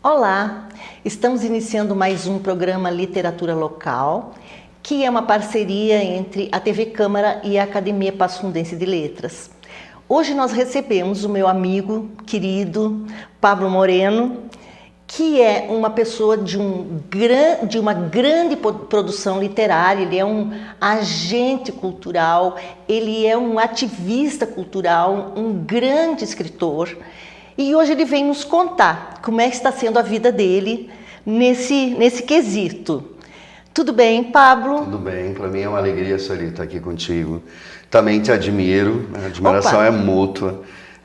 Olá, estamos iniciando mais um programa Literatura Local, que é uma parceria entre a TV Câmara e a Academia Passo Fundense de Letras. Hoje nós recebemos o meu amigo querido Pablo Moreno, que é uma pessoa de uma grande produção literária. Ele é um agente cultural, ele é um ativista cultural, um grande escritor. E hoje ele vem nos contar como é que está sendo a vida dele nesse quesito. Tudo bem, Pablo? Tudo bem, para mim é uma alegria, Sueli, estar aqui contigo. Também te admiro, a admiração é mútua,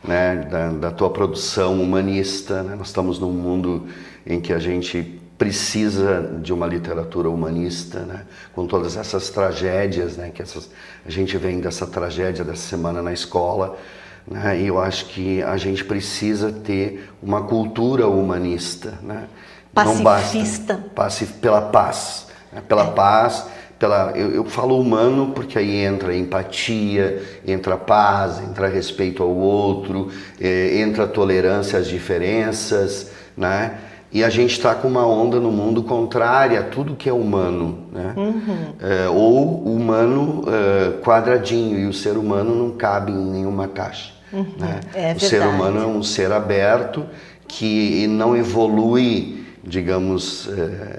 né, da tua produção humanista. Né? Nós estamos num mundo em que a gente precisa de uma literatura humanista, né? Com todas essas tragédias, né? A gente vem dessa tragédia dessa semana na escola. Né? E eu acho que a gente precisa ter uma cultura humanista, né? Pacifista. Não basta, pela paz, né? Pela paz, eu falo humano porque aí entra empatia, entra paz, entra respeito ao outro, entra tolerância às diferenças, né? E a gente está com uma onda no mundo contrária a tudo que é humano, né? Ou humano quadradinho, e o ser humano não cabe em nenhuma caixa. Né? O ser humano é um ser aberto que não evolui, digamos,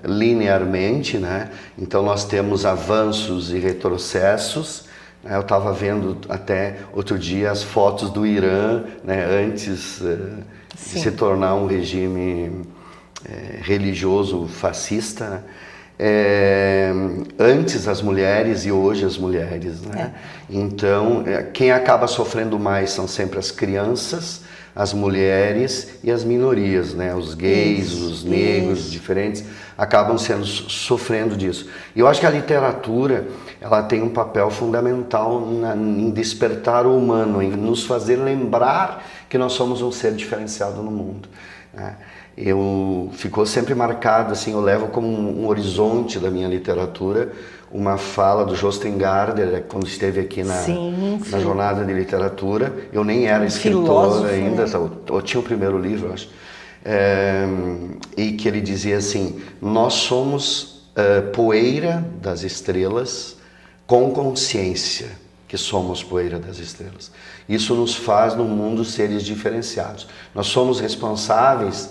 linearmente, né? Então nós temos avanços e retrocessos. Eu estava vendo até outro dia as fotos do Irã, né? Antes de se tornar um regime religioso fascista, né? Antes as mulheres e hoje as mulheres, né? Então quem acaba sofrendo mais são sempre as crianças, as mulheres e as minorias, né? Os gays, os negros, diferentes, acabam sofrendo disso. E eu acho que a literatura, ela tem um papel fundamental em despertar o humano, em nos fazer lembrar que nós somos um ser diferenciado no mundo, né? Ficou sempre marcado, assim, eu levo como um horizonte da minha literatura uma fala do Jostein Gaarder, quando esteve aqui na jornada de literatura. Eu nem era escritor ainda, né? Eu tinha o primeiro livro, eu acho. E que ele dizia assim: nós somos poeira das estrelas com consciência que somos poeira das estrelas. Isso nos faz no mundo seres diferenciados. Nós somos responsáveis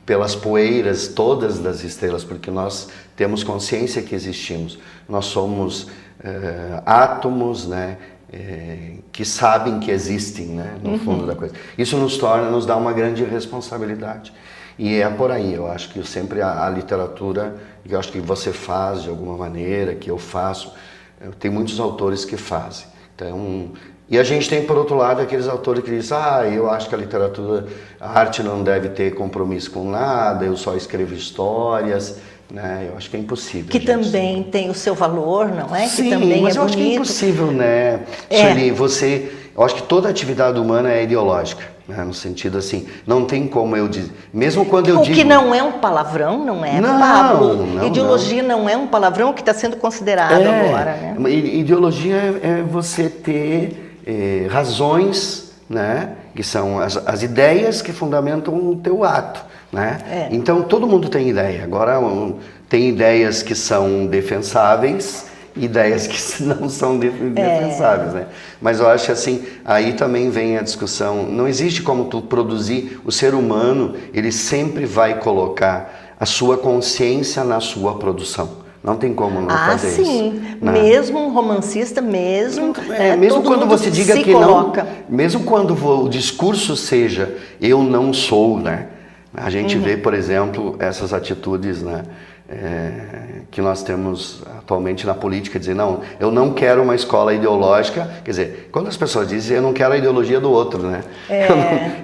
pelas poeiras todas das estrelas, porque nós temos consciência que existimos. Nós somos átomos, né, que sabem que existem, né, no fundo da coisa. Isso nos dá uma grande responsabilidade. E é por aí, eu acho que sempre a literatura, eu acho que você faz de alguma maneira, que eu faço, tem muitos autores que fazem. Então, e a gente tem, por outro lado, aqueles autores que dizem: eu acho que a arte não deve ter compromisso com nada, eu só escrevo histórias, né? Eu acho que é impossível. Que também tem o seu valor, não é? Sim, que também mas é eu acho que é impossível, né? Sueli, eu acho que toda atividade humana é ideológica, né? No sentido assim, não tem como eu dizer, mesmo quando eu digo... O que não é um palavrão, não é, Pablo? Ideologia não é um palavrão que está sendo considerado agora, né? Ideologia é você ter razões, né? Que são as ideias que fundamentam o teu ato, né? Então todo mundo tem ideia. Agora tem ideias que são defensáveis, ideias que não são defensáveis, né? Mas eu acho assim, aí também vem a discussão. Não existe como tu produzir. O ser humano, ele sempre vai colocar a sua consciência na sua produção. Não tem como não fazer isso. Sim. Mesmo um romancista, mesmo quando você diga que coloca. Não, mesmo quando o discurso seja eu não sou, né? A gente vê, por exemplo, essas atitudes, né? Que nós temos atualmente na política, dizer, não, eu não quero uma escola ideológica. Quer dizer, quando as pessoas dizem, eu não quero a ideologia do outro, né?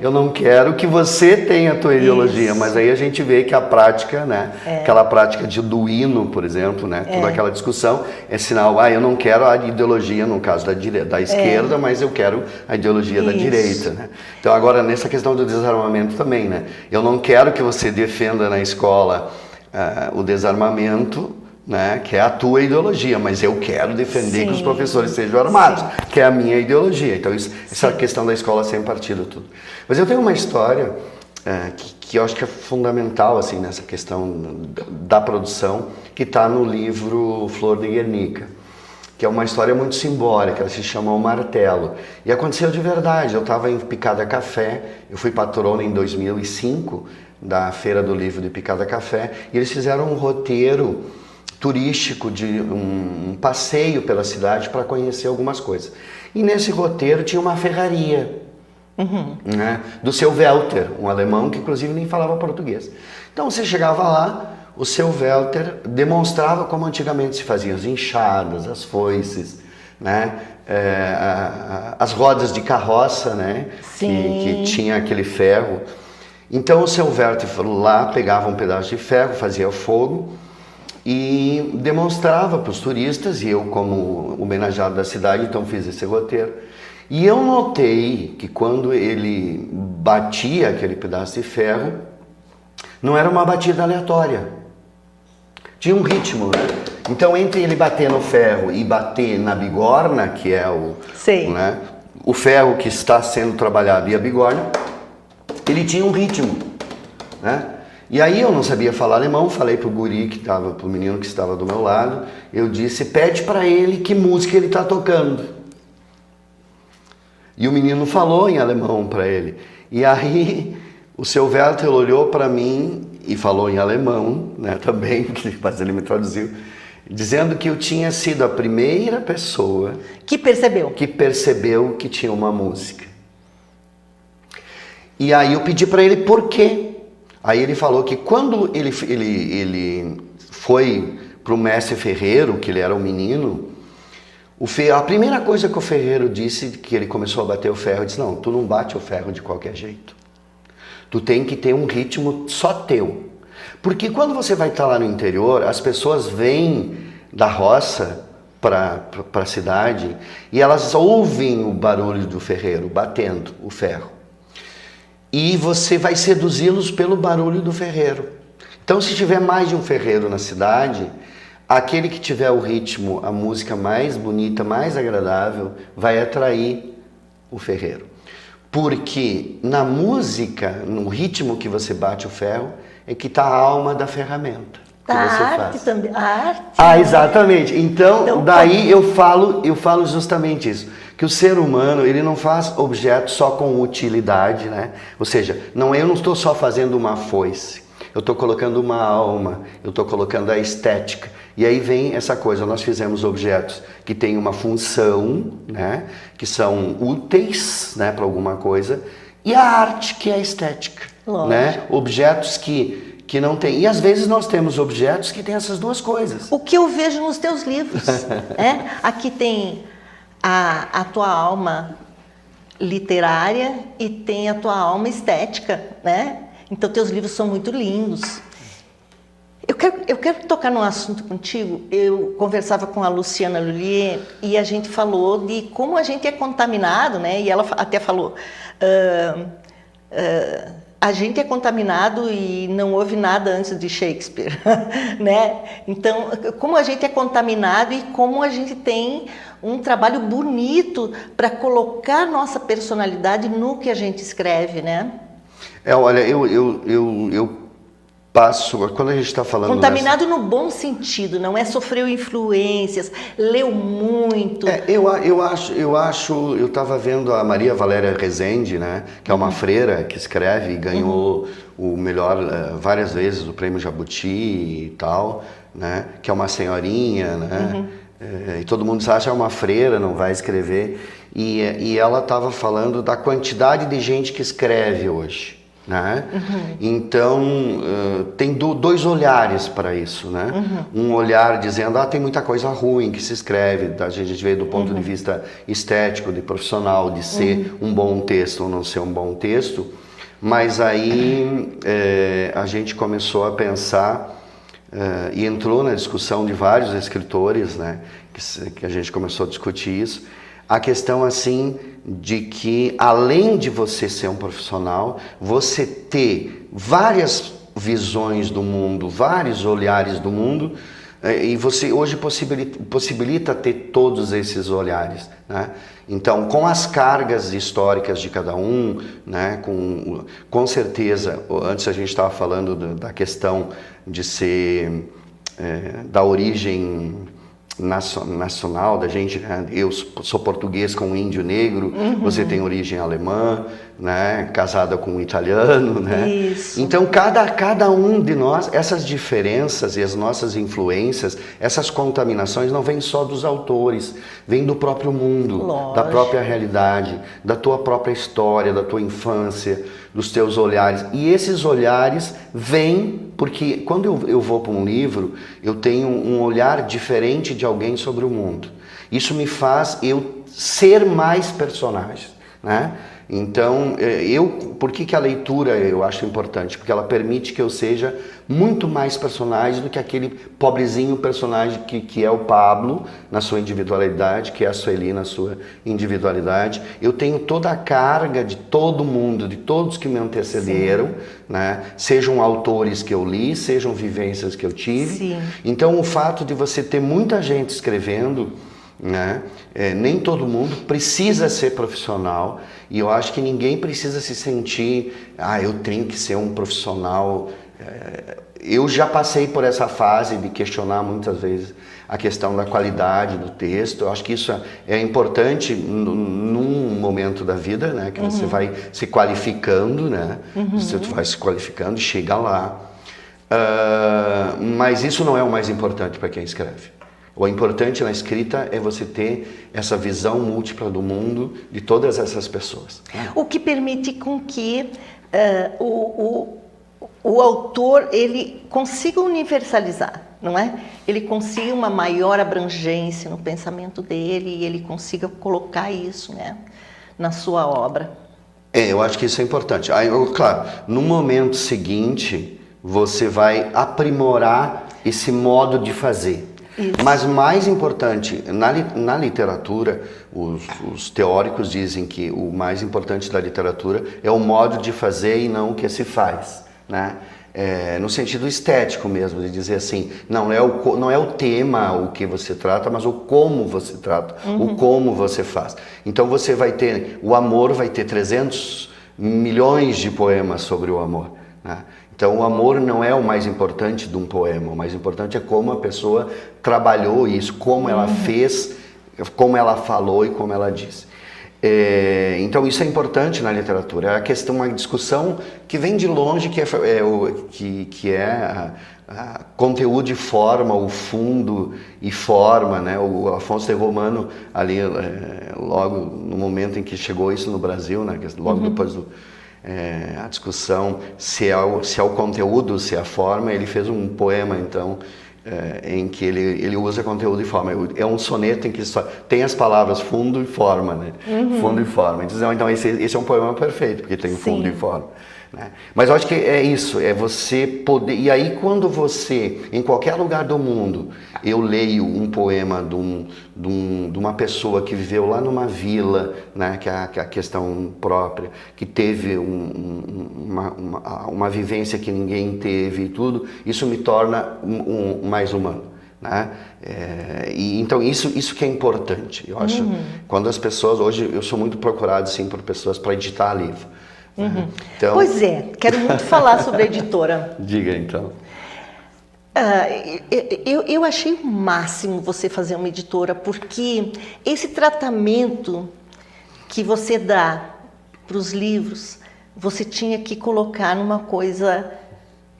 Eu não quero que você tenha a tua ideologia, mas aí a gente vê que a prática, né? Aquela prática do hino, por exemplo, né? Toda aquela discussão é sinal, eu não quero a ideologia, no caso da esquerda, mas eu quero a ideologia da direita, né? Então agora, nessa questão do desarmamento também, né? Eu não quero que você defenda na escola o desarmamento, né, que é a tua ideologia, mas eu quero defender que os Sim. professores sejam armados, Sim. que é a minha ideologia. Então essa questão da escola sem partido tudo. Mas eu tenho uma história que eu acho que é fundamental assim nessa questão da produção, que está no livro Flor de Guernica, que é uma história muito simbólica, ela se chama O Martelo. E aconteceu de verdade, eu estava em Picada Café, eu fui patrona em 2005 da Feira do Livro de Picada Café, e eles fizeram um roteiro turístico de um passeio pela cidade para conhecer algumas coisas. E nesse roteiro tinha uma ferraria, né, do seu Welter, um alemão que inclusive nem falava português. Então você chegava lá, o seu Welter demonstrava como antigamente se faziam as enxadas, as foices, né, as rodas de carroça, né, que tinha aquele ferro. Então o seu Welter lá pegava um pedaço de ferro, fazia fogo e demonstrava para os turistas, e eu como homenageado da cidade, então fiz esse roteiro. E eu notei que quando ele batia aquele pedaço de ferro, não era uma batida aleatória, tinha um ritmo, né? Então entre ele bater no ferro e bater na bigorna, que é né, o ferro que está sendo trabalhado e a bigorna, ele tinha um ritmo, né? E aí eu não sabia falar alemão, falei pro guri que estava, pro menino que estava do meu lado, eu disse, pede para ele que música ele está tocando. E o menino falou em alemão para ele. E aí o seu Welter olhou para mim e falou em alemão, né, também, mas ele me traduziu, dizendo que eu tinha sido a primeira pessoa que percebeu que tinha uma música. E aí eu pedi para ele por quê. Aí ele falou que quando ele foi para o mestre ferreiro, que ele era um menino, a primeira coisa que o ferreiro disse, que ele começou a bater o ferro, disse, não, tu não bate o ferro de qualquer jeito. Tu tem que ter um ritmo só teu. Porque quando você vai estar lá no interior, as pessoas vêm da roça para a cidade e elas ouvem o barulho do ferreiro batendo o ferro. E você vai seduzi-los pelo barulho do ferreiro. Então, se tiver mais de um ferreiro na cidade, aquele que tiver o ritmo, a música mais bonita, mais agradável, vai atrair o ferreiro. Porque na música, no ritmo que você bate o ferro, é que está a alma da ferramenta que você arte faz. também, a arte. Ah, exatamente. Então daí eu falo justamente isso, que o ser humano, ele não faz objetos só com utilidade, né? Ou seja, eu não estou só fazendo uma foice, eu estou colocando uma alma, eu estou colocando a estética. E aí vem essa coisa, nós fizemos objetos que têm uma função, né? Que são úteis, né, para alguma coisa, e a arte que é a estética, né? Objetos que não tem. E às vezes nós temos objetos que têm essas duas coisas. O que eu vejo nos teus livros, né? Aqui tem a tua alma literária e tem a tua alma estética, né? Então teus livros são muito lindos. Eu quero tocar num assunto contigo. Eu conversava com a Luciana Lullier e a gente falou de como a gente é contaminado, né? E ela até falou... a gente é contaminado e não houve nada antes de Shakespeare, né? Então, como a gente é contaminado e como a gente tem um trabalho bonito para colocar nossa personalidade no que a gente escreve, né? Olha, eu passo, quando a gente está falando... Contaminado no bom sentido, não é sofreu influências, leu muito. Eu estava vendo a Maria Valéria Rezende, né, que é uma freira que escreve e ganhou o melhor, várias vezes, o prêmio Jabuti e tal, né, que é uma senhorinha, né, e todo mundo acha uma freira, não vai escrever, e ela estava falando da quantidade de gente que escreve hoje. Né? Então tem dois olhares para isso, né? Um olhar dizendo, tem muita coisa ruim que se escreve, a gente vê do ponto de vista estético, de profissional, de ser um bom texto ou não ser um bom texto, mas aí a gente começou a pensar e entrou na discussão de vários escritores, né? Que a gente começou a discutir isso, a questão assim de que além de você ser um profissional, você ter várias visões do mundo, vários olhares do mundo, E você hoje possibilita ter todos esses olhares, né? Então, com as cargas históricas de cada um, né? Com certeza, antes a gente estava falando da questão de ser da origem nacional da gente, né? Eu sou português com um índio negro, você tem origem alemã, né? Casada com um italiano, né? Isso. Então cada um de nós, essas diferenças e as nossas influências, essas contaminações não vêm só dos autores, vêm do próprio mundo, Lógico. da própria realidade, da tua própria história, da tua infância, dos teus olhares. E esses olhares vêm porque quando eu vou para um livro, eu tenho um olhar diferente de alguém sobre o mundo. Isso me faz eu ser mais personagem, né? Então, por que a leitura eu acho importante? Porque ela permite que eu seja muito mais personagem do que aquele pobrezinho personagem que é o Pablo na sua individualidade, que é a Sueli na sua individualidade. Eu tenho toda a carga de todo mundo, de todos que me antecederam, né? Sejam autores que eu li, sejam vivências que eu tive. Sim. Então, o fato de você ter muita gente escrevendo, né? Nem todo mundo precisa ser profissional, e eu acho que ninguém precisa se sentir, eu tenho que ser um profissional. Eu já passei por essa fase de questionar muitas vezes a questão da qualidade do texto. Eu acho que isso é importante num momento da vida, né? Que você vai se qualificando, né? Você vai se qualificando e chega lá. Mas isso não é o mais importante para quem escreve. O importante na escrita é você ter essa visão múltipla do mundo de todas essas pessoas. O que permite com que o autor ele consiga universalizar, não é? Ele consiga uma maior abrangência no pensamento dele e ele consiga colocar isso, né, na sua obra. Eu acho que isso é importante. Claro, no momento seguinte, você vai aprimorar esse modo de fazer. Isso. Mas mais importante, na literatura, os teóricos dizem que o mais importante da literatura é o modo de fazer e não o que se faz, né? No sentido estético mesmo, de dizer assim, não é o tema o que você trata, mas o como você trata, o como você faz. Então você vai ter, o amor vai ter 300 milhões de poemas sobre o amor, né? Então o amor não é o mais importante de um poema, o mais importante é como a pessoa trabalhou isso, como ela fez, como ela falou e como ela disse. Então isso é importante na literatura, é a questão, uma discussão que vem de longe, que é conteúdo e forma, o fundo e forma, né? O Afonso de Romano ali, logo no momento em que chegou isso no Brasil, né? Logo depois a discussão se é o conteúdo, se é a forma, ele fez um poema então em que ele usa conteúdo e forma. É um soneto em que só tem as palavras fundo e forma, né? Fundo e forma. Então esse é um poema perfeito, porque tem fundo e forma, né? Mas eu acho que é isso, é você poder... E aí quando você, em qualquer lugar do mundo, eu leio um poema de uma pessoa que viveu lá numa vila, né, que é a questão própria, que teve uma vivência que ninguém teve e tudo, isso me torna mais humano, né? Então isso que é importante, eu acho. Quando as pessoas, hoje eu sou muito procurado sim por pessoas para editar livro. Então... Pois é, quero muito falar sobre a editora. Diga então. Eu achei o máximo você fazer uma editora, porque esse tratamento que você dá para os livros, você tinha que colocar numa coisa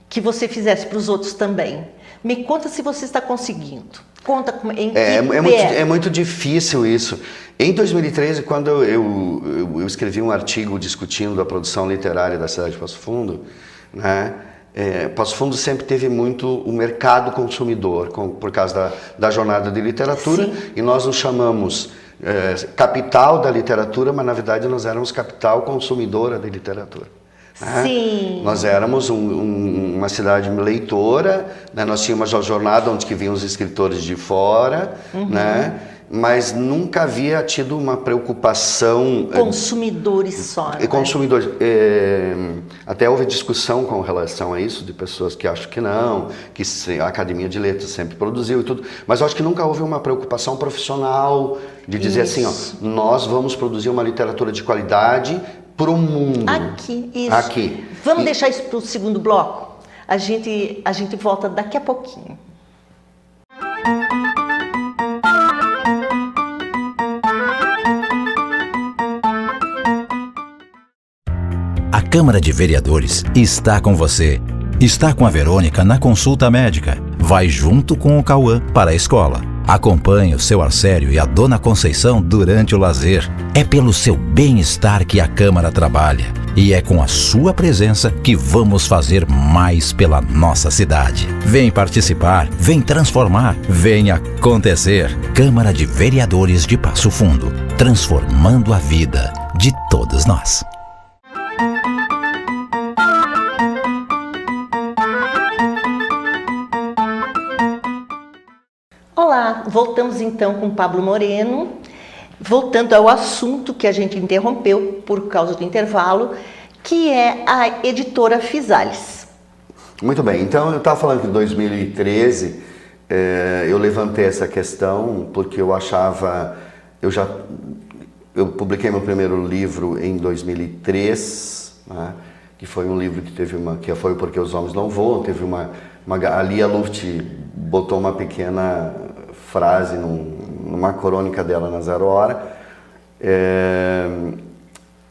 que você fizesse para os outros também. Me conta se você está conseguindo. Conta em que é muito difícil isso. Em 2013, quando eu escrevi um artigo discutindo a produção literária da cidade de Passo Fundo, né? Passo Fundo sempre teve muito o mercado consumidor, por causa da jornada de literatura. Sim. E nós nos chamamos capital da literatura, mas na verdade nós éramos capital consumidora de literatura. Sim. Nós éramos uma cidade leitora, né? Nós tínhamos a jornada onde que vinham os escritores de fora, né? mas nunca havia tido uma preocupação... Consumidores só, né? Consumidores. Até houve discussão com relação a isso, de pessoas que acham que não, que a Academia de Letras sempre produziu e tudo, mas eu acho que nunca houve uma preocupação profissional de dizer assim, ó, nós vamos produzir uma literatura de qualidade para o mundo. Aqui, isso. Aqui. Vamos deixar isso para o segundo bloco? A gente volta daqui a pouquinho. A Câmara de Vereadores está com você. Está com a Verônica na consulta médica. Vai junto com o Cauã para a escola. Acompanhe o seu Arcério e a Dona Conceição durante o lazer. É pelo seu bem-estar que a Câmara trabalha. E é com a sua presença que vamos fazer mais pela nossa cidade. Vem participar, vem transformar, vem acontecer. Câmara de Vereadores de Passo Fundo. Transformando a vida de todos nós. Olá, voltamos então com Pablo Moreno, voltando ao assunto que a gente interrompeu por causa do intervalo, que é a editora Fisales. Muito bem, então eu estava falando que em 2013 eu levantei essa questão porque eu achava, eu publiquei meu primeiro livro em 2003, né, que foi um livro que foi Porque os Homens Não Voam, teve a Lia Luft botou uma pequena frase numa crônica dela na Zero Hora,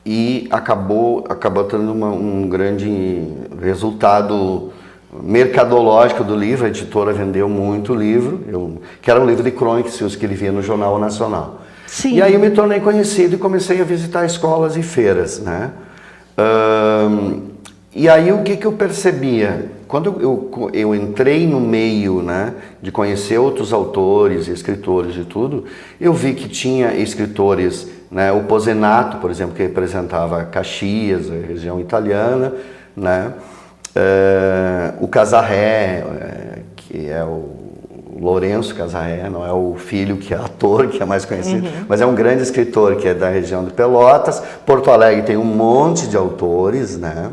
e acabou tendo um grande resultado mercadológico do livro. A editora vendeu muito o livro, que era um livro de crônicas que ele via no Jornal Nacional. Sim. E aí eu me tornei conhecido e comecei a visitar escolas e feiras, né? E aí o que eu percebia? Quando eu entrei no meio, né, de conhecer outros autores, escritores e tudo, eu vi que tinha escritores, né, o Pozenato, por exemplo, que representava Caxias, a região italiana, né, o Casarré, que é o Lourenço Casarré, não é o filho que é ator, que é mais conhecido, mas é um grande escritor que é da região de Pelotas. Porto Alegre tem um monte de autores, né?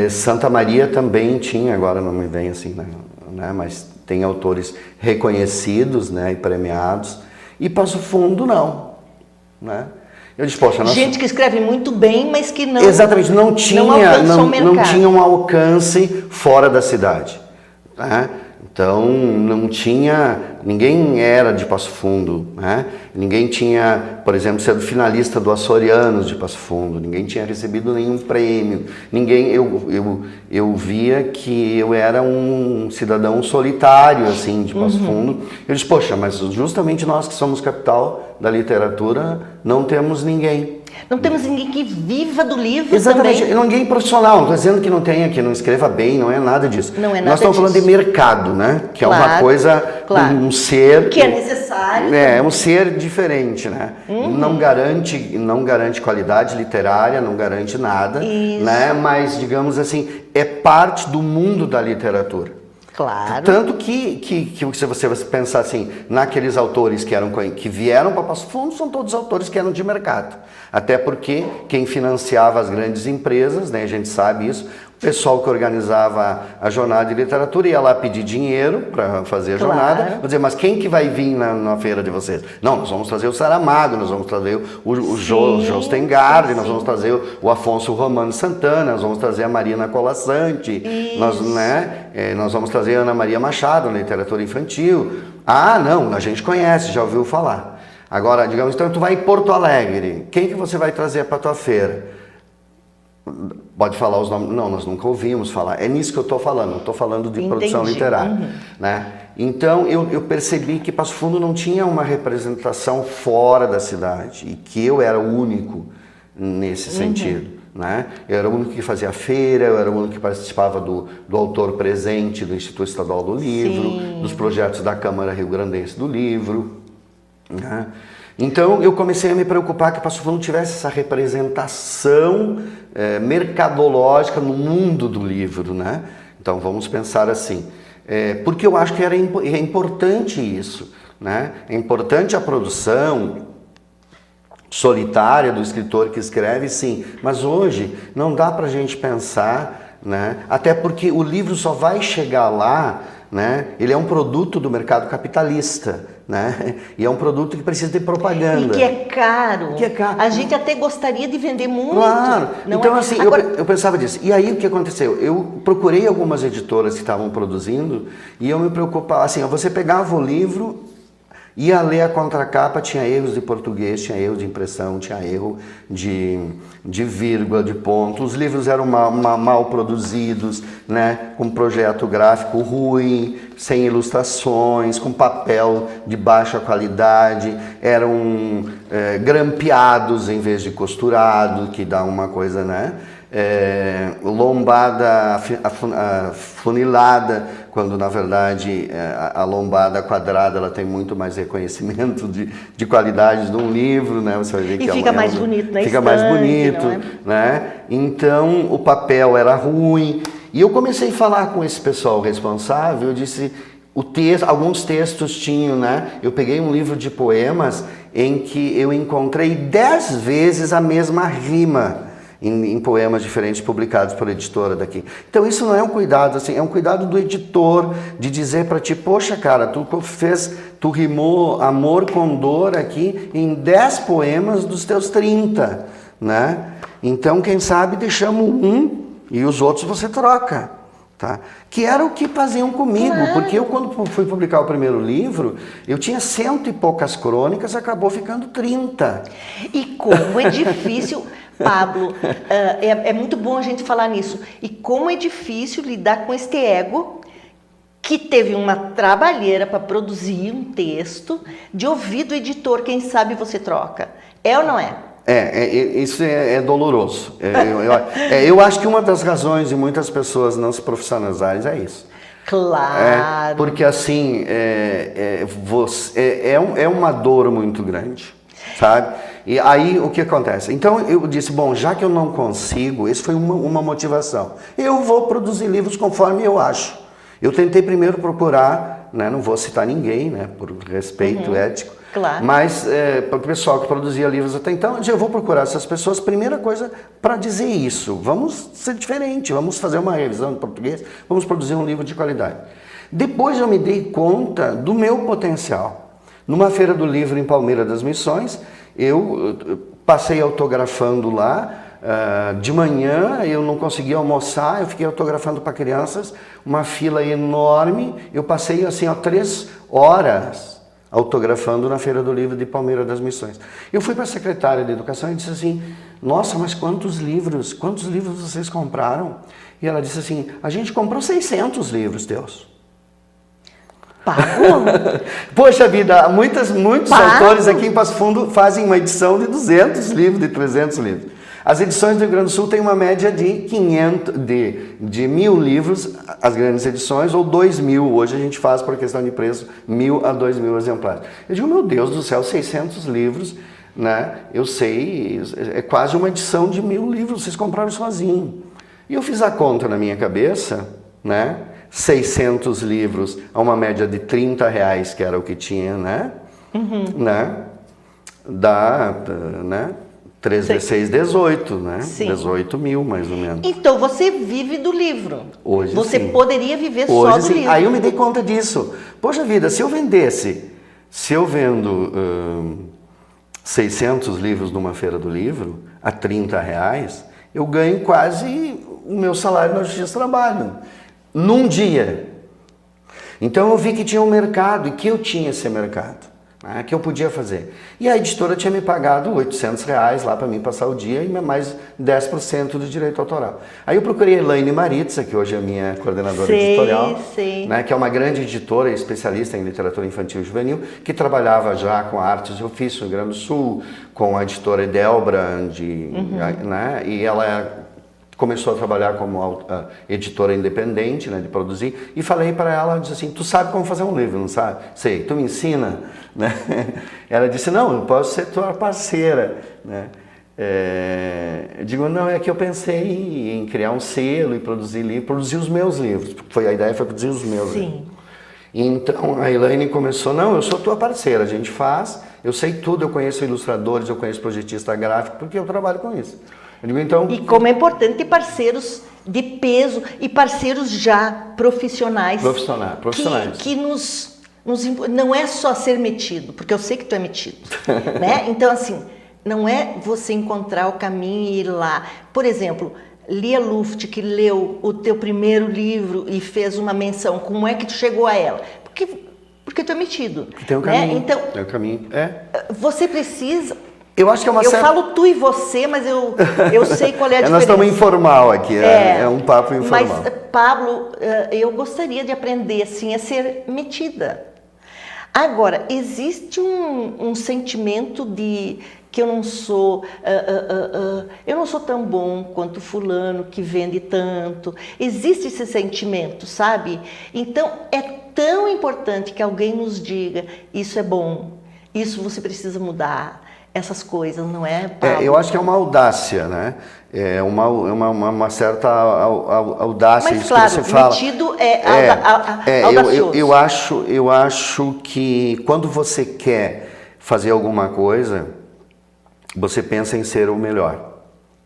Santa Maria também tinha, agora não me vem assim, né? Mas tem autores reconhecidos, né, e premiados. E Passo Fundo não, né? Eu disse, poxa, gente que escreve muito bem, mas que não... Exatamente, não tinha um alcance fora da cidade, né? Então, ninguém era de Passo Fundo, né? Ninguém tinha, por exemplo, sido finalista do Açorianos de Passo Fundo, ninguém tinha recebido nenhum prêmio, eu via que eu era um cidadão solitário, assim, de Passo Fundo. Eu disse, poxa, mas justamente nós que somos capital da literatura, não temos ninguém. Não temos ninguém que viva do livro. Exatamente, também. Ninguém profissional, não estou dizendo que não tenha, que não escreva bem, não é nada disso. Não é nada Nós estamos falando de mercado, né? Que claro, é uma coisa, um ser... Que é necessário. É um ser diferente, né? Não garante qualidade literária, não garante nada, né? Mas, digamos assim, é parte do mundo da literatura. Claro. Tanto que se você pensar assim, naqueles autores que vieram para Passo Fundo, são todos autores que eram de mercado. Até porque quem financiava as grandes empresas, né, a gente sabe isso, o pessoal que organizava a jornada de literatura ia lá pedir dinheiro para fazer a jornada. Vou dizer, mas quem que vai vir na feira de vocês? Não, nós vamos trazer o Saramago, nós vamos trazer o Jostengard, nós vamos trazer o Afonso Romano Santana, nós vamos trazer a Marina Colasanti, nós vamos trazer a Ana Maria Machado na literatura infantil. Ah, não, a gente conhece, já ouviu falar. Agora, digamos, então tu vai em Porto Alegre, quem que você vai trazer para a tua feira? Pode falar os nomes? Não, nós nunca ouvimos falar. É nisso que eu estou falando, eu estou falando de produção literária. Né? Então, eu percebi que Passo Fundo não tinha uma representação fora da cidade e que eu era o único nesse sentido. Né? Eu era o único que fazia feira, eu era o único que participava do autor presente do Instituto Estadual do Livro, dos projetos da Câmara Rio-Grandense do Livro. Né? Então eu comecei a me preocupar que Passo Fundo tivesse essa representação mercadológica no mundo do livro, né? Então vamos pensar assim, porque eu acho que é importante isso, né? É importante a produção solitária do escritor que escreve, sim, mas hoje não dá para a gente pensar, né? Até porque o livro só vai chegar lá, né? Ele é um produto do mercado capitalista, né? E é um produto que precisa de propaganda. E que é caro. Que é caro. A gente até gostaria de vender muito. Claro. Não então, é? assim, Agora... eu pensava disso. E aí, o que aconteceu? Eu procurei algumas editoras que estavam produzindo e eu me preocupava, assim, você pegava o livro, ia ler a contracapa, tinha erros de português, tinha erro de impressão, tinha erro de vírgula, de ponto. Os livros eram mal produzidos, né? Com projeto gráfico ruim, sem ilustrações, com papel de baixa qualidade, eram grampeados em vez de costurado, que dá uma coisa, né? Lombada afunilada, quando na verdade a lombada quadrada ela tem muito mais reconhecimento de qualidade de um livro, né? Você vai ver que fica mais bonito na fica estante, mais bonito, não é? né? Então o papel era ruim e eu comecei a falar com esse pessoal responsável. Eu disse, alguns textos tinham, né? Eu peguei um livro de poemas em que eu encontrei 10 vezes a mesma rima em poemas diferentes publicados por editora daqui. Então isso não é um cuidado, assim, é um cuidado do editor de dizer para ti, poxa cara, tu rimou amor com dor aqui em 10 poemas dos teus 30, né? Então quem sabe deixamos um e os outros você troca, tá? Que era o que faziam comigo, claro. Porque eu quando fui publicar o primeiro livro, eu tinha 100 e poucas crônicas, acabou ficando 30. E como é difícil... Pablo, é muito bom a gente falar nisso. E como é difícil lidar com este ego que teve uma trabalheira para produzir um texto, de ouvir do editor, quem sabe você troca. É ou não é? Isso é doloroso. Eu acho que uma das razões de muitas pessoas não se profissionalizarem é isso. Claro. Porque assim, é uma dor muito grande, sabe? E aí o que acontece? Então eu disse, bom, já que eu não consigo, isso foi uma motivação. Eu vou produzir livros conforme eu acho. Eu tentei primeiro procurar, né, não vou citar ninguém, né, por respeito ético, claro. Mas para o pessoal que produzia livros até então, eu disse, eu vou procurar essas pessoas, primeira coisa, para dizer isso. Vamos ser diferente, vamos fazer uma revisão de português, vamos produzir um livro de qualidade. Depois eu me dei conta do meu potencial. Numa feira do livro em Palmeira das Missões, eu passei autografando lá, de manhã eu não conseguia almoçar, eu fiquei autografando para crianças, uma fila enorme, eu passei assim 3 horas autografando na Feira do Livro de Palmeira das Missões. Eu fui para a secretária de Educação e disse assim, nossa, mas quantos livros vocês compraram? E ela disse assim, a gente comprou 600 livros teus. Pagou? Poxa vida, muitos autores aqui em Passo Fundo fazem uma edição de 200 livros, de 300 livros. As edições do Rio Grande do Sul têm uma média de 1.000 livros, as grandes edições, ou 2.000. Hoje a gente faz, por questão de preço, 1.000 a 2.000 exemplares. Eu digo, meu Deus do céu, 600 livros, né? Eu sei, é quase uma edição de 1.000 livros, vocês compraram sozinho. E eu fiz a conta na minha cabeça, né? 600 livros a uma média de R$30, que era o que tinha, né? Né? Dá, né? 3 vezes 6, 18, né? Sim. 18 mil, mais ou menos. Então, você vive do livro. Hoje você sim. poderia viver Hoje, só do sim. livro. Aí eu me dei conta disso. Poxa vida, se eu vendo 600 livros numa feira do livro a R$30, eu ganho quase o meu salário na Justiça do Trabalho. Num dia. Então eu vi que tinha um mercado e que eu tinha esse mercado, né, que eu podia fazer. E a editora tinha me pagado R$800 lá para mim passar o dia e mais 10% do direito autoral. Aí eu procurei a Elaine Maritza, que hoje é a minha coordenadora editorial, né, que é uma grande editora e especialista em literatura infantil e juvenil, que trabalhava já com artes de ofício no Rio Grande do Sul, com a editora Edelbrand, né, e ela começou a trabalhar como editora independente, né, de produzir, e falei para ela, disse assim, tu sabe como fazer um livro, não sabe? Sei, tu me ensina? Né? Ela disse, não, eu posso ser tua parceira. Né? Eu digo, não, é que eu pensei em criar um selo e produzir livros, produzir os meus livros, a ideia foi produzir os meus livros. E então a Elaine começou, não, eu sou tua parceira, a gente faz, eu sei tudo, eu conheço ilustradores, eu conheço projetista gráfico, porque eu trabalho com isso. Eu digo, então... E como é importante ter parceiros de peso e parceiros já profissionais. Profissionais. Que não é só ser metido, porque eu sei que tu é metido, né? Então, assim, não é você encontrar o caminho e ir lá. Por exemplo, Lia Luft, que leu o teu primeiro livro e fez uma menção, como é que tu chegou a ela? Porque tu é metido. Tem um caminho. Né? Então, tem um caminho. Você precisa... Eu acho que é uma Eu falo tu e você, mas eu sei qual é a diferença. Nós estamos informal aqui, é um papo informal. Mas, Pablo, eu gostaria de aprender assim, a ser metida. Agora, existe um sentimento de que eu não sou tão bom quanto fulano que vende tanto. Existe esse sentimento, sabe? Então, é tão importante que alguém nos diga, isso é bom, isso você precisa mudar. Essas coisas, não é, Paulo? Eu acho que é uma audácia, né? É uma certa audácia. Mas isso claro, que você fala. metido audacioso. Eu acho que quando você quer fazer alguma coisa, você pensa em ser o melhor,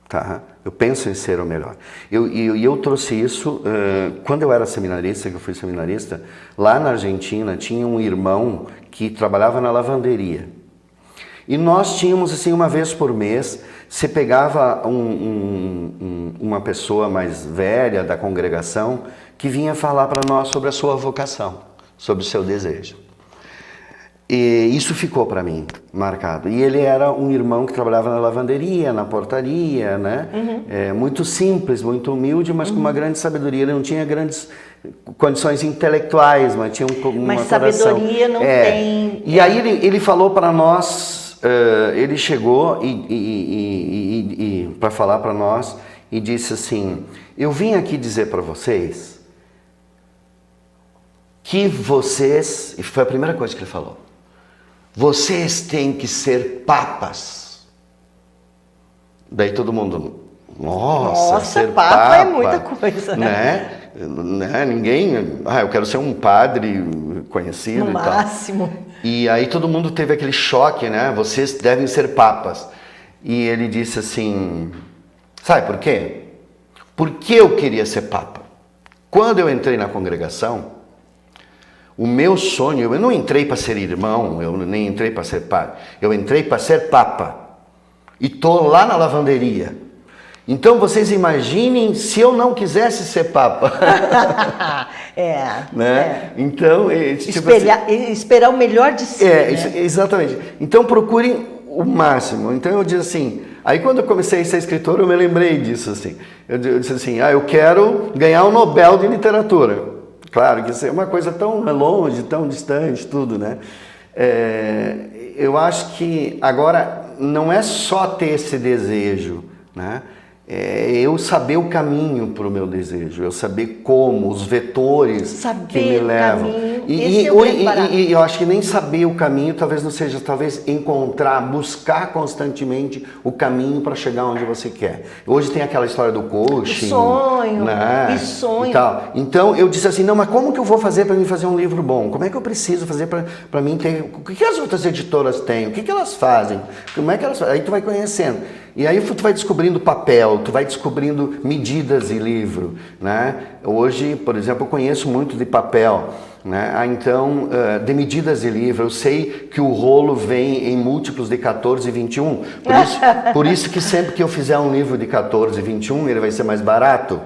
tá? Eu penso em ser o melhor. Eu trouxe isso, quando eu era seminarista, que eu fui seminarista, lá na Argentina tinha um irmão que trabalhava na lavanderia. E nós tínhamos, assim, uma vez por mês, você pegava uma pessoa mais velha da congregação que vinha falar para nós sobre a sua vocação, sobre o seu desejo. E isso ficou para mim marcado. E ele era um irmão que trabalhava na lavanderia, na portaria, né? Muito simples, muito humilde, mas com uma grande sabedoria. Ele não tinha grandes condições intelectuais, mas tinha uma sabedoria não tem... E aí ele falou para nós... ele chegou para falar para nós e disse assim, eu vim aqui dizer para vocês que vocês, e foi a primeira coisa que ele falou, vocês têm que ser papas. Daí todo mundo, nossa ser papa é muita coisa, né? Ninguém, eu quero ser um padre conhecido no e máximo. Tal. E aí todo mundo teve aquele choque, né? Vocês devem ser papas. E ele disse assim, sabe por quê? Porque eu queria ser papa. Quando eu entrei na congregação, o meu sonho, eu não entrei para ser irmão, eu nem entrei para ser padre, eu entrei para ser papa. E tô lá na lavanderia. Então vocês imaginem se eu não quisesse ser papa. Né? Então, esperar o melhor de si. Né? Exatamente. Então procurem o máximo. Então eu disse assim, aí quando eu comecei a ser escritor, eu me lembrei disso assim. Eu disse assim, eu quero ganhar o Nobel de Literatura. Claro que isso é uma coisa tão longe, tão distante, tudo, né? Eu acho que agora não é só ter esse desejo, né? Eu saber o caminho para o meu desejo, eu saber como, os vetores que me levam. E eu acho que nem saber o caminho talvez não seja, talvez encontrar, buscar constantemente o caminho para chegar onde você quer. Hoje tem aquela história do coaching. Sonho, né? E sonho. E tal. Então eu disse assim, não, mas como que eu vou fazer para mim fazer um livro bom? Como é que eu preciso fazer para mim ter... O que as outras editoras têm? O que elas fazem? Como é que elas... Aí tu vai conhecendo. E aí tu vai descobrindo papel, tu vai descobrindo medidas de livro, né? Hoje, por exemplo, eu conheço muito de papel, né? Então, de medidas de livro, eu sei que o rolo vem em múltiplos de 14 e 21, por isso que sempre que eu fizer um livro de 14 e 21, ele vai ser mais barato.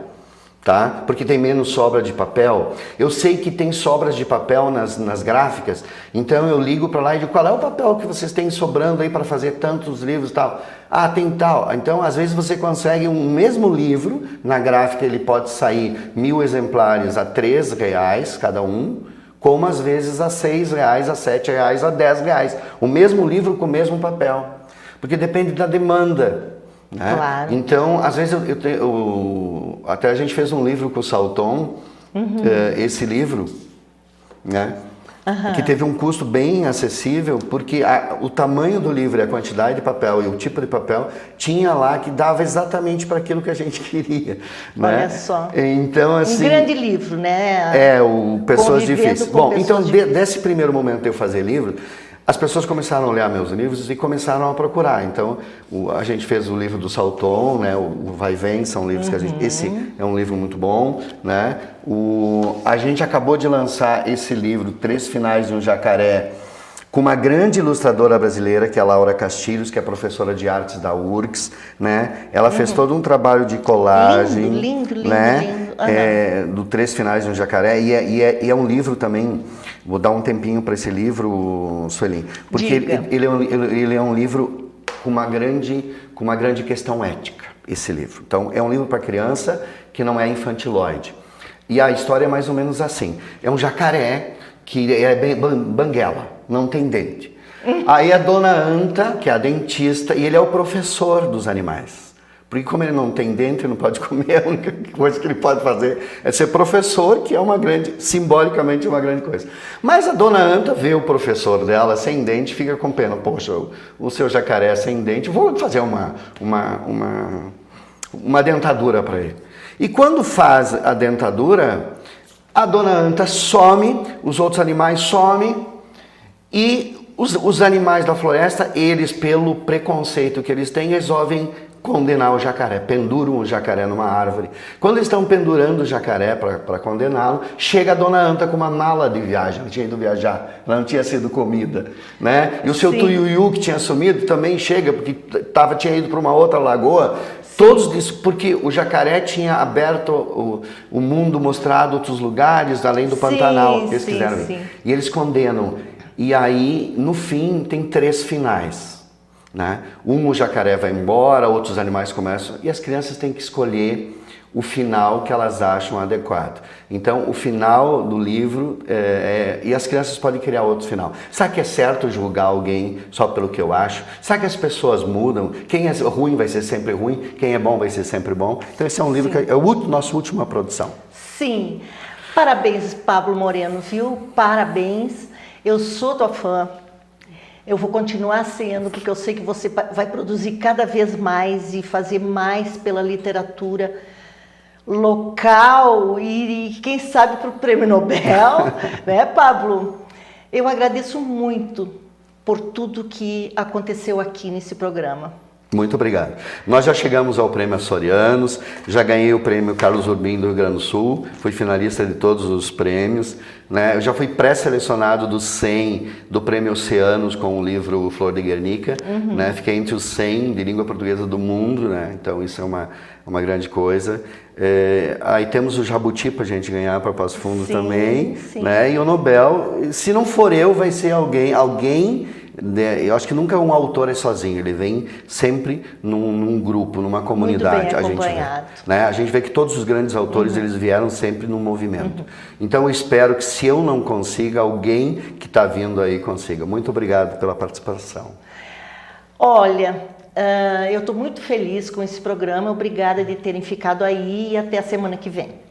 Tá? Porque tem menos sobra de papel. Eu sei que tem sobras de papel nas gráficas, então eu ligo para lá e digo, qual é o papel que vocês têm sobrando aí para fazer tantos livros e tal? Tem tal. Então, às vezes você consegue um mesmo livro, na gráfica ele pode sair 1000 exemplares a R$3 cada um, como às vezes a R$6, a R$7, a R$10. O mesmo livro com o mesmo papel. Porque depende da demanda. Né? Claro. Então, às vezes até a gente fez um livro com o Salton, esse livro, né? que teve um custo bem acessível, porque o tamanho do livro, a quantidade de papel e o tipo de papel tinha lá que dava exatamente para aquilo que a gente queria. Olha, né? só. Então, assim, um grande livro, né? o Pessoas Convivendo Difíceis. com Bom, pessoas então difíceis. desse primeiro momento de eu fazer livro, as pessoas começaram a olhar meus livros e começaram a procurar. Então, a gente fez o livro do Salton, né? O Vai e Vem, são livros que a gente... Esse é um livro muito bom, né? A gente acabou de lançar esse livro, 3 Finais de um Jacaré, com uma grande ilustradora brasileira, que é a Laura Castilhos, que é professora de artes da URGS, né? Ela fez todo um trabalho de colagem, Lindo, né? Do 3 Finais de um Jacaré, e é um livro também. Vou dar um tempinho para esse livro, Sueli, porque ele é um livro com uma grande questão ética, esse livro. Então, é um livro para criança que não é infantiloide. E a história é mais ou menos assim. É um jacaré que é bem banguela, não tem dente. Aí a dona Anta, que é a dentista, e ele é o professor dos animais. Porque como ele não tem dente, não pode comer, a única coisa que ele pode fazer é ser professor, que é simbolicamente uma grande coisa. Mas a dona Anta vê o professor dela sem dente e fica com pena. Poxa, o seu jacaré é sem dente, vou fazer uma dentadura para ele. E quando faz a dentadura, a dona Anta some, os outros animais somem, e os animais da floresta, eles, pelo preconceito que eles têm, resolvem condenar o jacaré, penduram o jacaré numa árvore. Quando eles estão pendurando o jacaré para condená-lo, chega a dona Anta com uma mala de viagem, ela tinha ido viajar, ela não tinha sido comida, né? E o seu Tuiuiu, que tinha sumido, também chega, porque tinha ido para uma outra lagoa. Todos disso, porque o jacaré tinha aberto o mundo, mostrado outros lugares, além do Pantanal, que eles quiseram ir. E eles condenam. E aí, no fim, tem 3 finais. Né? O jacaré vai embora, outros animais começam, e as crianças têm que escolher o final que elas acham adequado. Então, o final do livro, e as crianças podem criar outro final. Será que é certo julgar alguém só pelo que eu acho? Será que as pessoas mudam? Quem é ruim vai ser sempre ruim, quem é bom vai ser sempre bom? Então, esse é um livro que é nossa última produção. Sim. Parabéns, Pablo Moreno, viu? Parabéns. Eu sou tua fã. Eu vou continuar sendo, porque eu sei que você vai produzir cada vez mais e fazer mais pela literatura local e quem sabe para o Prêmio Nobel, né, Pablo? Eu agradeço muito por tudo que aconteceu aqui nesse programa. Muito obrigado. Nós já chegamos ao Prêmio Açorianos, já ganhei o Prêmio Carlos Urbim do Rio Grande do Sul, fui finalista de todos os prêmios, né? Eu já fui pré-selecionado dos 100 do Prêmio Oceanos com o livro Flor de Guernica, né? Fiquei entre os 100 de língua portuguesa do mundo, né? Então isso é uma grande coisa. Aí temos o Jabuti para a gente ganhar para Passo Fundo também, né? E o Nobel, se não for eu, vai ser alguém. Eu acho que nunca um autor é sozinho, ele vem sempre num grupo, numa comunidade. Muito bem acompanhado. A gente vê que todos os grandes autores eles vieram sempre num movimento. Então eu espero que, se eu não consiga, alguém que está vindo aí consiga. Muito obrigado pela participação. Olha, eu estou muito feliz com esse programa. Obrigada de terem ficado aí e até a semana que vem.